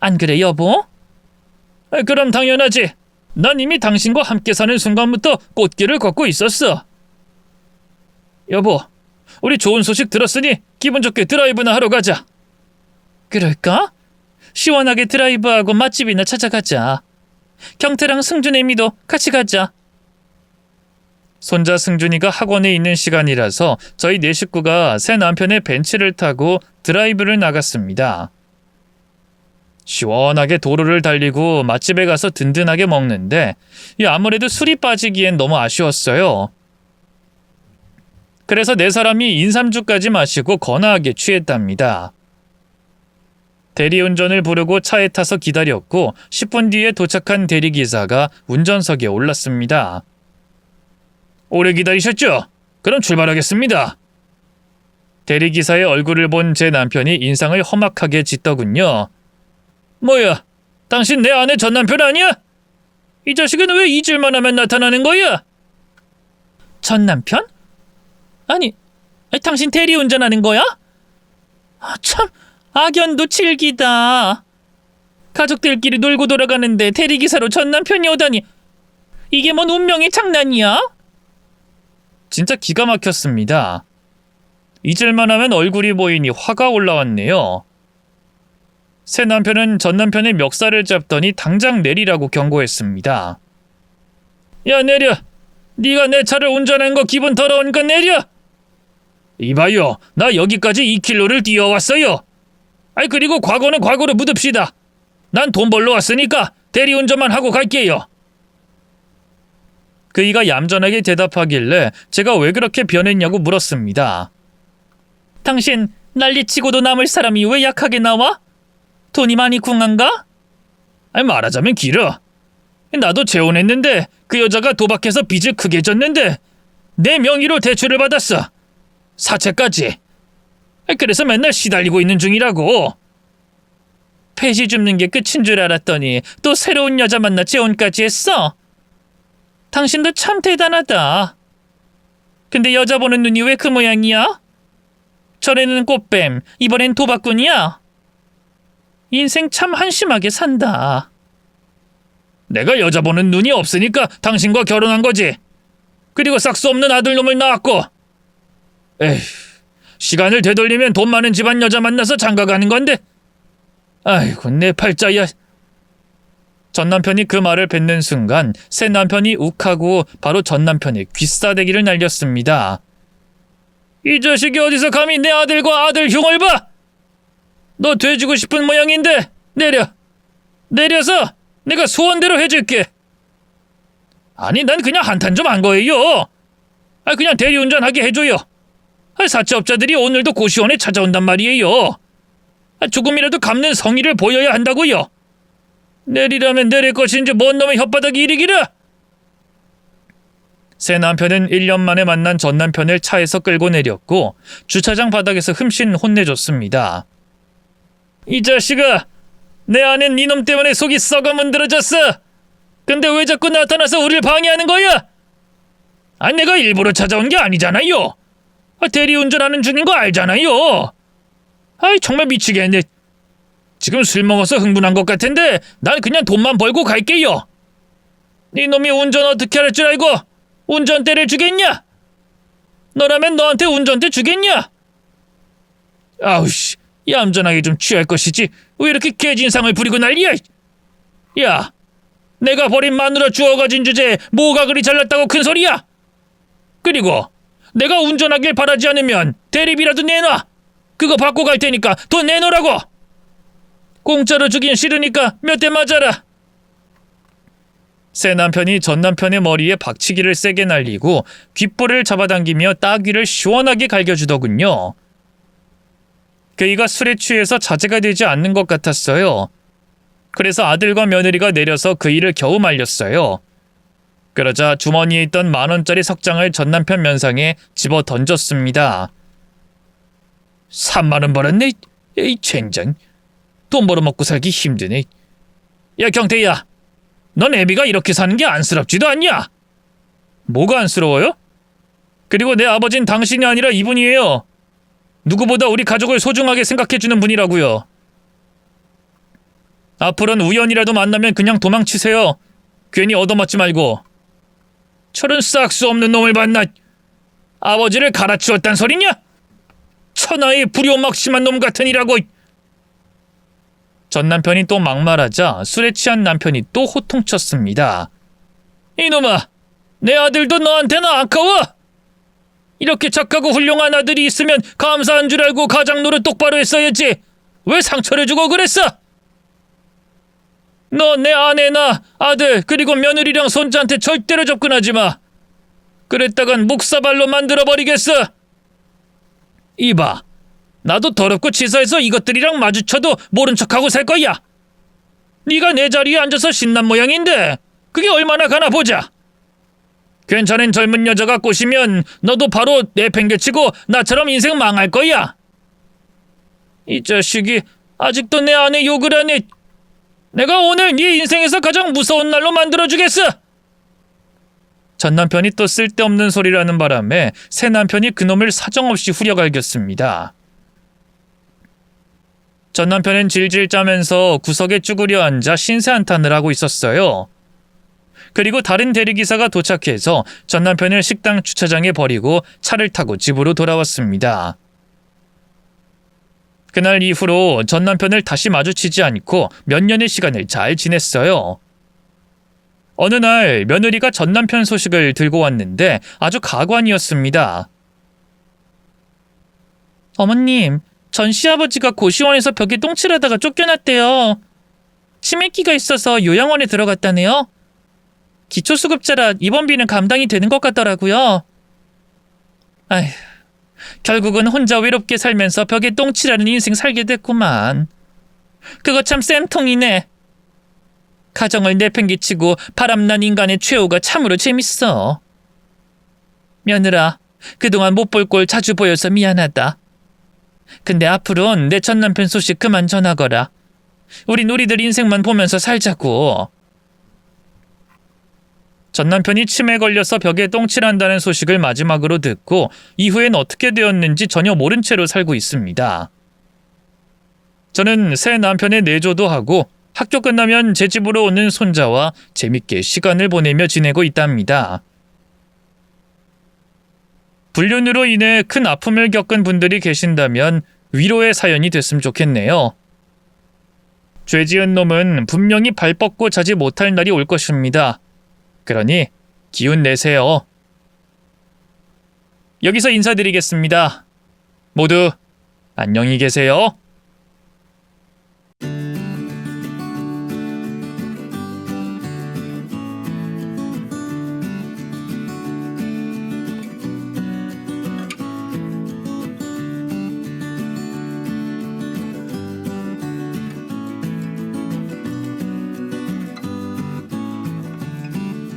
안 그래, 여보? 그럼 당연하지. 난 이미 당신과 함께 사는 순간부터 꽃길을 걷고 있었어. 여보, 우리 좋은 소식 들었으니 기분 좋게 드라이브나 하러 가자. 그럴까? 시원하게 드라이브하고 맛집이나 찾아가자. 경태랑 승준애미도 같이 가자. 손자 승준이가 학원에 있는 시간이라서 저희 네 식구가 새 남편의 벤츠를 타고 드라이브를 나갔습니다. 시원하게 도로를 달리고 맛집에 가서 든든하게 먹는데 아무래도 술이 빠지기엔 너무 아쉬웠어요. 그래서 네 사람이 인삼주까지 마시고 거나하게 취했답니다. 대리운전을 부르고 차에 타서 기다렸고 10분 뒤에 도착한 대리기사가 운전석에 올랐습니다. 오래 기다리셨죠? 그럼 출발하겠습니다. 대리기사의 얼굴을 본 제 남편이 인상을 험악하게 짓더군요. 뭐야? 당신 내 아내 전 남편 아니야? 이 자식은 왜 잊을만 하면 나타나는 거야? 전 남편? 아니, 당신 대리운전하는 거야? 참, 악연도 질기다. 가족들끼리 놀고 돌아가는데 대리기사로 전 남편이 오다니. 이게 뭔 운명의 장난이야? 진짜 기가 막혔습니다. 잊을만 하면 얼굴이 보이니 화가 올라왔네요. 새 남편은 전 남편의 멱살을 잡더니 당장 내리라고 경고했습니다. 야, 내려. 네가 내 차를 운전한 거 기분 더러우니까 내려. 이봐요, 나 여기까지 2km를 뛰어왔어요. 그리고 과거는 과거로 묻읍시다. 난 돈 벌러 왔으니까 대리운전만 하고 갈게요. 그이가 얌전하게 대답하길래 제가 왜 그렇게 변했냐고 물었습니다. 당신 난리치고도 남을 사람이 왜 약하게 나와? 돈이 많이 궁한가? 말하자면 길어. 나도 재혼했는데 그 여자가 도박해서 빚을 크게 졌는데 내 명의로 대출을 받았어. 사채까지. 그래서 맨날 시달리고 있는 중이라고. 폐지 줍는 게 끝인 줄 알았더니 또 새로운 여자 만나 재혼까지 했어. 당신도 참 대단하다. 근데 여자 보는 눈이 왜 그 모양이야? 전에는 꽃뱀, 이번엔 도박꾼이야. 인생 참 한심하게 산다. 내가 여자 보는 눈이 없으니까 당신과 결혼한 거지. 그리고 싹수 없는 아들놈을 낳았고. 에휴, 시간을 되돌리면 돈 많은 집안 여자 만나서 장가가는 건데. 아이고, 내 팔자야. 전 남편이 그 말을 뱉는 순간 새 남편이 욱하고 바로 전 남편의 귀싸대기를 날렸습니다. 이 자식이 어디서 감히 내 아들과 아들 흉을 봐? 너 돼지고 싶은 모양인데 내려. 내려서 내가 소원대로 해줄게. 아니, 난 그냥 한탄 좀 한 거예요. 그냥 대리운전하게 해줘요. 사채업자들이 오늘도 고시원에 찾아온단 말이에요. 조금이라도 갚는 성의를 보여야 한다고요. 내리라면 내릴 것인지 뭔 놈의 혓바닥이 이리기라. 새 남편은 1년 만에 만난 전 남편을 차에서 끌고 내렸고 주차장 바닥에서 흠씬 혼내줬습니다. 이 자식아, 내 아는 니놈 때문에 속이 썩어 문드러졌어. 근데 왜 자꾸 나타나서 우릴 방해하는 거야? 내가 일부러 찾아온 게 아니잖아요. 대리운전하는 중인 거 알잖아요. 정말 미치겠네. 지금 술 먹어서 흥분한 것 같은데 난 그냥 돈만 벌고 갈게요. 니놈이 운전 어떻게 할 줄 알고 운전대를 주겠냐? 너라면 너한테 운전대 주겠냐? 아우씨, 얌전하게 좀 취할 것이지 왜 이렇게 개진상을 부리고 난리야? 야, 내가 버린 마누라 주워가진 주제에 뭐가 그리 잘났다고 큰 소리야? 그리고 내가 운전하길 바라지 않으면 대리비라도 내놔. 그거 받고 갈 테니까 돈 내놓으라고. 공짜로 주긴 싫으니까 몇 대 맞아라. 새 남편이 전 남편의 머리에 박치기를 세게 날리고 귓볼을 잡아당기며 따귀를 시원하게 갈겨주더군요. 그이가 술에 취해서 자제가 되지 않는 것 같았어요. 그래서 아들과 며느리가 내려서 그이를 겨우 말렸어요. 그러자 주머니에 있던 10,000원짜리 석장을 전 남편 면상에 집어 던졌습니다. 30,000원 벌었네. 이 젠장. 돈 벌어먹고 살기 힘드네. 야, 경태야, 넌 애비가 이렇게 사는 게 안쓰럽지도 않냐? 뭐가 안쓰러워요? 그리고 내 아버진 당신이 아니라 이분이에요. 누구보다 우리 가족을 소중하게 생각해주는 분이라고요. 앞으로는 우연이라도 만나면 그냥 도망치세요. 괜히 얻어맞지 말고. 저런 싹수 없는 놈을 만나. 아버지를 갈아치웠단 소리냐? 천하의 불효막심한 놈 같으니라고. 전 남편이 또 막말하자 술에 취한 남편이 또 호통쳤습니다. 이놈아, 내 아들도 너한테는 아까워? 이렇게 착하고 훌륭한 아들이 있으면 감사한 줄 알고 가장 노릇 똑바로 했어야지. 왜 상처를 주고 그랬어? 너 내 아내나 아들 그리고 며느리랑 손자한테 절대로 접근하지 마. 그랬다간 묵사발로 만들어버리겠어. 이봐, 나도 더럽고 치사해서 이것들이랑 마주쳐도 모른 척하고 살 거야. 네가 내 자리에 앉아서 신난 모양인데 그게 얼마나 가나 보자. 괜찮은 젊은 여자가 꼬시면 너도 바로 내팽개치고 나처럼 인생 망할 거야. 이 자식이 아직도 내 아내 욕을 하네. 내가 오늘 네 인생에서 가장 무서운 날로 만들어주겠어! 전 남편이 또 쓸데없는 소리를 하는 바람에 새 남편이 그놈을 사정없이 후려갈겼습니다. 전 남편은 질질 짜면서 구석에 쭈그려 앉아 신세한탄을 하고 있었어요. 그리고 다른 대리기사가 도착해서 전 남편을 식당 주차장에 버리고 차를 타고 집으로 돌아왔습니다. 그날 이후로 전 남편을 다시 마주치지 않고 몇 년의 시간을 잘 지냈어요. 어느 날 며느리가 전 남편 소식을 들고 왔는데 아주 가관이었습니다. 어머님, 전 시아버지가 고시원에서 벽에 똥칠하다가 쫓겨났대요. 치매기가 있어서 요양원에 들어갔다네요. 기초수급자라 입원비는 감당이 되는 것 같더라고요. 아휴, 결국은 혼자 외롭게 살면서 벽에 똥칠하는 인생 살게 됐구만. 그거 참 쌤통이네. 가정을 내팽개치고 바람난 인간의 최후가 참으로 재밌어. 며느라, 그동안 못 볼 꼴 자주 보여서 미안하다. 근데 앞으로는 내 전 남편 소식 그만 전하거라. 우린 우리들 인생만 보면서 살자고. 전 남편이 치매에 걸려서 벽에 똥칠한다는 소식을 마지막으로 듣고 이후엔 어떻게 되었는지 전혀 모른 채로 살고 있습니다. 저는 새 남편의 내조도 하고 학교 끝나면 제 집으로 오는 손자와 재밌게 시간을 보내며 지내고 있답니다. 불륜으로 인해 큰 아픔을 겪은 분들이 계신다면 위로의 사연이 됐으면 좋겠네요. 죄 지은 놈은 분명히 발 뻗고 자지 못할 날이 올 것입니다. 그러니 기운 내세요. 여기서 인사드리겠습니다. 모두 안녕히 계세요.